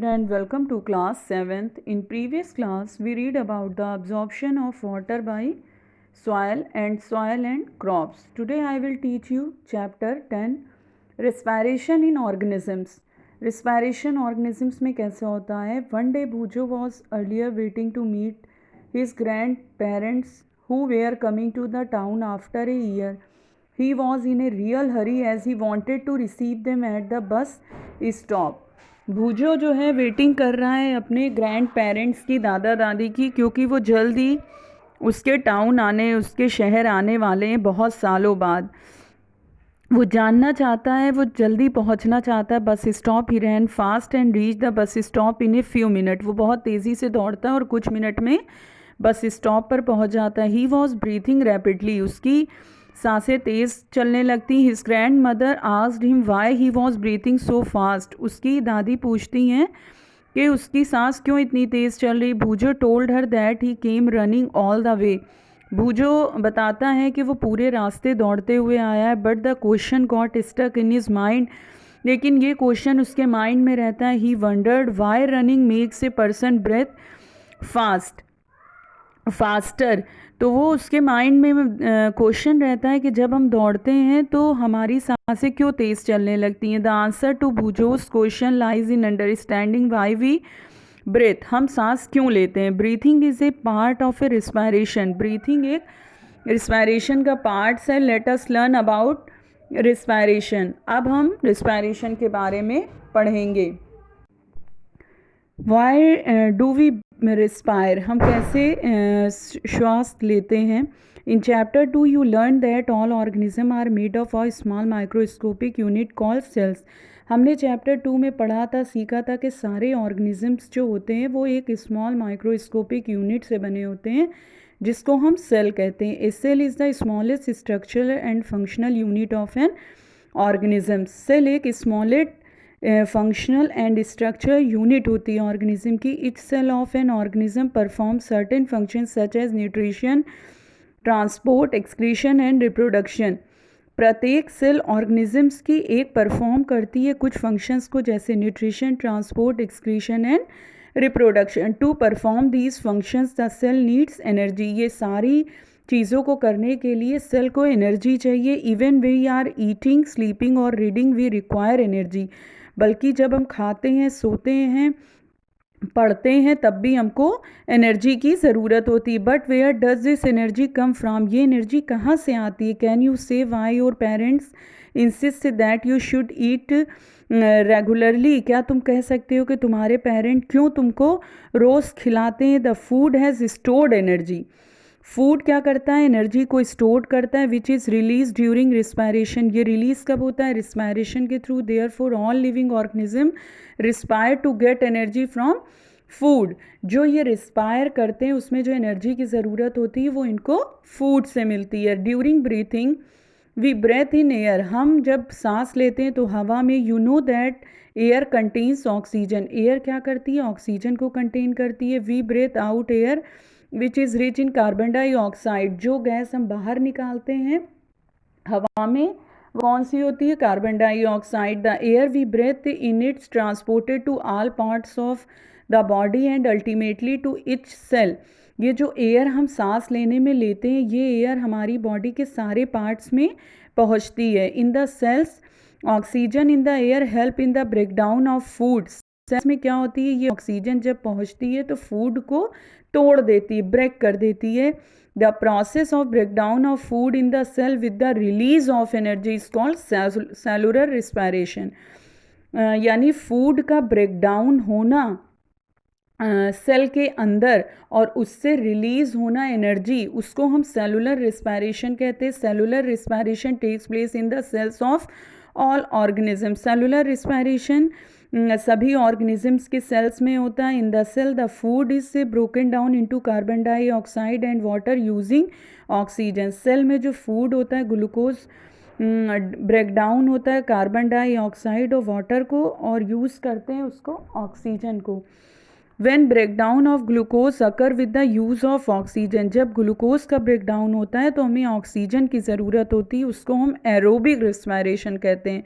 And welcome to class 7th. In previous class we read about the absorption of water by soil and crops. Today I will teach you chapter 10 respiration in organisms. Respiration organisms में कैसे होता है. One day Bhujo was earlier waiting to meet his grandparents who were coming to the town after a year. He was in a real hurry as he wanted to receive them at the bus stop. भूजो जो है waiting कर रहा है अपने grand parents की, दादा दादी की, क्योंकि वो जल्दी उसके टाउन आने, उसके शहर आने वाले हैं बहुत सालों बाद. वो जानना चाहता है, वो जल्दी पहुंचना चाहता है bus stop. He ran fast and reach the bus stop in a few minute. वो बहुत तेज़ी से दौड़ता है और कुछ मिनट में बस स्टॉप पर पहुंच जाता है. He was breathing rapidly. उसकी सांसें तेज़ चलने लगती. His grand mother asked him why he was breathing so fast. उसकी दादी पूछती हैं कि उसकी सांस क्यों इतनी तेज़ चल रही. Bhujo told her that he came running all the way. Bhujo बताता है कि वो पूरे रास्ते दौड़ते हुए आया है. But the question got stuck in his mind. लेकिन ये क्वेश्चन उसके माइंड में रहता है. He wondered why running makes a person breath faster. तो वो उसके माइंड में क्वेश्चन रहता है कि जब हम दौड़ते हैं तो हमारी सांसें क्यों तेज़ चलने लगती हैं. The answer to Bhujo's question lies in understanding why we breath. हम सांस क्यों लेते हैं. Breathing is a part of a respiration. Breathing एक रिस्पायरेशन का पार्ट्स है. Let us learn about respiration. अब हम रिस्पायरेशन के बारे में पढ़ेंगे. Why do we respire. हम कैसे श्वास लेते हैं. In chapter 2 you learn that all organism are made of a small microscopic unit called sales. हमने चैप्टर 2 में पढ़ा था, सीखा था कि सारे ऑर्गेनिजम्स जो होते हैं वो एक स्मॉल माइक्रोस्कोपिक यूनिट से बने होते हैं जिसको हम सेल कहते हैं. A cell is the smallest structural and functional unit of an organism. Cell एक smallest functional and structural unit होती है ऑर्गेनिज्म की. Each cell of an organism perform certain function such as nutrition, transport, excretion and reproduction. प्रत्येक cell organisms की एक perform करती है कुछ फंक्शंस को, जैसे nutrition, transport, excretion and reproduction. To perform these functions the cell needs energy. ये सारी चीज़ों को करने के लिए सेल को एनर्जी चाहिए. Even we are eating, sleeping और रीडिंग वी रिक्वायर एनर्जी. बल्कि जब हम खाते हैं, सोते हैं, पढ़ते हैं, तब भी हमको एनर्जी की ज़रूरत होती है. But where does this energy come from. ये एनर्जी कहाँ से आती है. Can you say why your parents insist that you should eat regularly. क्या तुम कह सकते हो कि तुम्हारे पेरेंट क्यों तुमको रोज़ खिलाते हैं. The food has stored energy. Food क्या करता है, एनर्जी को स्टोर करता है. Which is release during respiration. ये रिलीज कब होता है, रिस्पायरेशन के through. Therefore all living organism respire to get energy from food. जो ये रिस्पायर करते हैं उसमें जो एनर्जी की ज़रूरत होती है वो इनको फूड से मिलती है. During breathing we breathe in air. हम जब सांस लेते हैं तो हवा में, you know that air contains oxygen. Air क्या करती है, ऑक्सीजन को कंटेन करती है. We breathe out air which is rich in carbon dioxide. जो गैस हम बाहर निकालते हैं हवा में कौन सी होती है, carbon dioxide. The air we breathe in it's transported to all parts of the body and ultimately to each cell. ये जो एयर हम सांस लेने में लेते हैं, ये एयर हमारी बॉडी के सारे पार्ट्स में पहुंचती है. In the cells oxygen in the air help in the breakdown of foods. Cells में क्या होती है, ये ऑक्सीजन जब पहुंचती है तो फूड को तोड़ देती है, ब्रेक कर देती है. The process of breakdown of food in the cell with the release of energy is called cellular respiration. यानी फूड का ब्रेकडाउन होना सेल के अंदर और उससे रिलीज होना एनर्जी, उसको हम सेलुलर रिस्पायरेशन कहते हैं. Cellular respiration takes place in the cells of all organism. Cellular respiration सभी ऑर्गेनिजम्स के सेल्स में होता है. In the cell the food is broken down into carbon dioxide and water using oxygen. Cell में जो food होता है, glucose break down होता है कार्बन डाइऑक्साइड और वाटर को, और यूज़ करते हैं उसको ऑक्सीजन को. When breakdown of glucose occur with the use of oxygen. जब ग्लूकोज का ब्रेकडाउन होता है तो हमें ऑक्सीजन की ज़रूरत होती है, उसको हम एरोबिक रिस्पायरेशन कहते हैं.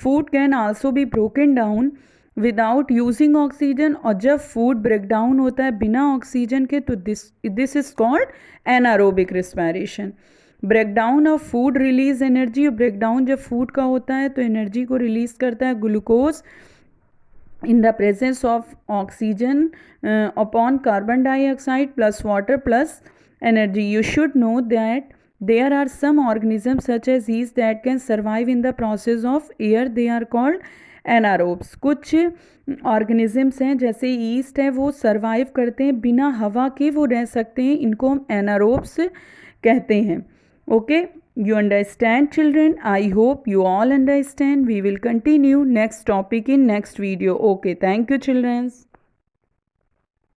Food can also be broken down without using oxygen, और जब फूड ब्रेक डाउन होता है बिना ऑक्सीजन के तो this is called anaerobic respiration. Break down of food release energy, break down जब फूड का होता है तो एनर्जी को रिलीज करता है glucose in the presence of oxygen upon carbon dioxide plus water plus energy. You should know that there are some organisms such as yeast that can survive in the process of air. They are called anaerobes. कुछ organisms हैं जैसे east है वो survive करते हैं बिना हवा के, वो रह सकते हैं, इनको हम एनारोब्स कहते हैं। Okay, you understand children? I hope you all understand. We will continue next topic in next video. Okay, thank you children.